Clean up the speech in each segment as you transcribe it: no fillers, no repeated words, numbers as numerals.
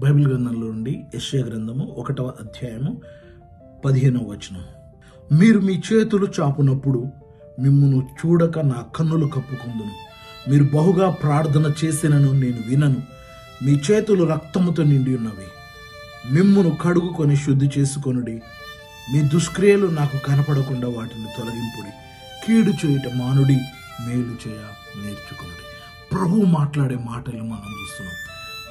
Bible గ్రంథంలో నుండి యెషయా గ్రంథము 1వ అధ్యాయము 15వ వచనం. మీరు మీ చేతులు చాపునప్పుడు మిమ్మును చూడక నా కన్నులు కప్పుకుందును. మీరు బహుగా ప్రార్థన చేసినను నేను వినను. మీ చేతులు రక్తముతో నిండి ఉన్నవి. మిమ్మును కడుగుకొని శుద్ధి చేసుకొనుడి. మీ దుష్క్రియలు నాకు కనపడకుండా వాటిని తొలగింపుడి. కీడు చేయుట మానుడి, మేలు చేయ నేర్చుకొనుడి. ప్రభు మాట్లాడే మాటలు మనం చూస్తున్నాం.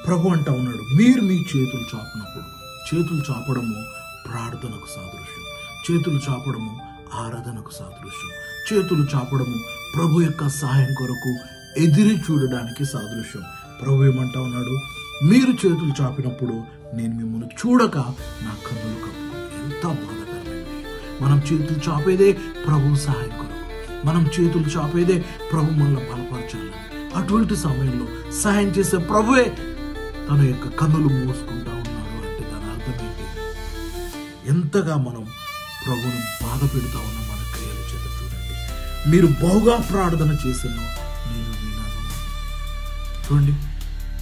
ప్రభు అంటా ఉన్నాడు, మీరు మీ చేతులు చాపినప్పుడు, చేతులు చాపడము ప్రార్థనకు సాదృశ్యం, చేతులు చాపడము ఆరాధనకు సాదృశ్యం, చేతులు చాపడము ప్రభు యొక్క సహాయం కొరకు ఎదిరి చూడడానికి సాదృశ్యం. ప్రభు ఏమంటా ఉన్నాడు, మీరు చేతులు చాపినప్పుడు నేను మిమ్మల్ని చూడక నా కన్నులు కప్పు. ఎంత బాధకరమైన విషయం. మనం చేతులు చాపేదే ప్రభు సహాయం కొరకు, మనం చేతులు చాపేదే ప్రభు మనల్ని బలపరచాలని. అటువంటి సమయంలో సహాయం చేసే ప్రభువే తన యొక్క కన్నులు మూసుకుంటా ఉన్నాడు అంటే దాని అర్థం ఏంటి? ఎంతగా మనం ప్రభువుని బాధ పెడతా ఉన్నాం మన క్రియల చేత. చూడండి, మీరు బహుగా ప్రార్థన చేసినో నేను విన్నాను. చూడండి,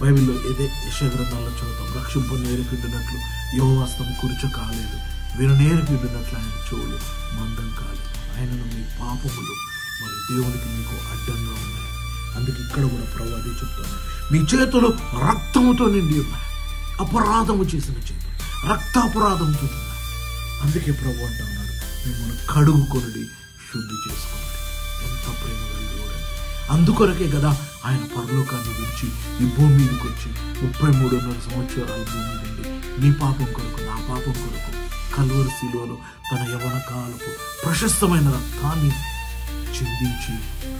బైబిల్లో ఏదే యెషయా గ్రంథంలో చదువుతాం, రక్షింపు నేర్పిడినట్లు యెహోవా హస్తం కురుచ కాలేదు, వీరు నేర్పిడినట్లు ఆయన చెవులు మందం కాలేదు. ఆయనను మీ పాపములు మరి దేవునికి మీకు అడ్డంగా ఉన్నాయి. అందుకే ఇక్కడ కూడా ప్రభు అదే చెప్తాను, మీ చేతులు రక్తముతో నిండి ఉన్నాయి. అపరాధము చేసిన చేతులు రక్తాపరాధంతో ఉన్నాయి. అందుకే ప్రభు అంటా ఉన్నాడు, మిమ్మల్ని కడుగుకొనుడి, శుద్ధి చేసుకోండి. ఎంత ప్రేమ కలిగి చూడండి. అందుకొరకే కదా ఆయన పరలోకాన్ని విడిచి ఈ భూమి మీదకి వచ్చి 33.5 సంవత్సరాలు భూమి నుండి నీ పాపం కొరకు, నా పాపం కొరకు కల్వరి శిలువలో తన యవ్వన కాలపు ప్రశస్తమైన రక్తాన్ని చిందించి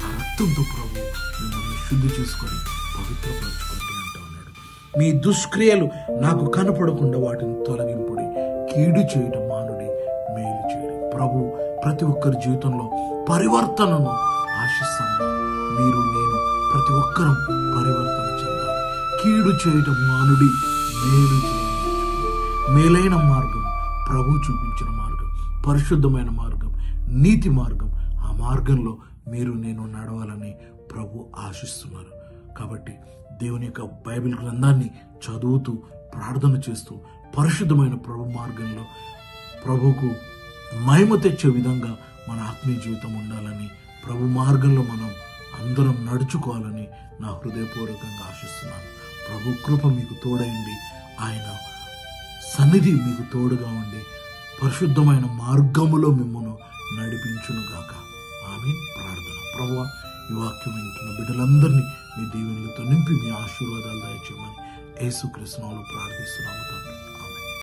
ఆ రక్తంతో ప్రభు మిమ్మల్ని శుద్ధి చేసుకొని పవిత్రపరచుకోండి అంటూ ఉన్నాడు. మీ దుష్క్రియలు నాకు కనపడకుండా వాటిని తొలగింపుడి, కీడు చేయడం మానుడి, మేలు చేయడం. ప్రభు ప్రతి ఒక్కరి జీవితంలో పరివర్తనను ఆశిస్తాను. మీరు, నేను, ప్రతి ఒక్కరం పరివర్తన చెందాలి. కీడు చేయడం మానుడి, మేలు చేయడం. మేలైన మార్గం ప్రభు చూపించిన మార్గం, పరిశుద్ధమైన మార్గం, నీతి మార్గం. ఆ మార్గంలో మీరు, నేను నడవాలని ప్రభు ఆశిస్తున్నారు. కాబట్టి దేవుని యొక్క బైబిల్ గ్రంథాన్ని చదువుతూ ప్రార్థన చేస్తూ పరిశుద్ధమైన ప్రభు మార్గంలో ప్రభుకు మహిమ తెచ్చే విధంగా మన ఆత్మీయ జీవితం ఉండాలని, ప్రభు మార్గంలో మనం అందరం నడుచుకోవాలని నా హృదయపూర్వకంగా ఆశిస్తున్నాను. ప్రభు కృప మీకు తోడైంది, ఆయన సన్నిధి మీకు తోడుగా ఉండి పరిశుద్ధమైన మార్గములో మిమ్మల్ని నడిపించునుగాక. ఆమేన్. ప్రార్థన. ప్రభువా, ఈ వాక్యం వింటున్న బిడ్డలందరినీ మీ దీవెనలతో నింపి మీ ఆశీర్వాదాలు దయచేయమని యేసుక్రీస్తు నామములో ప్రార్థిస్తున్నాము తండ్రి.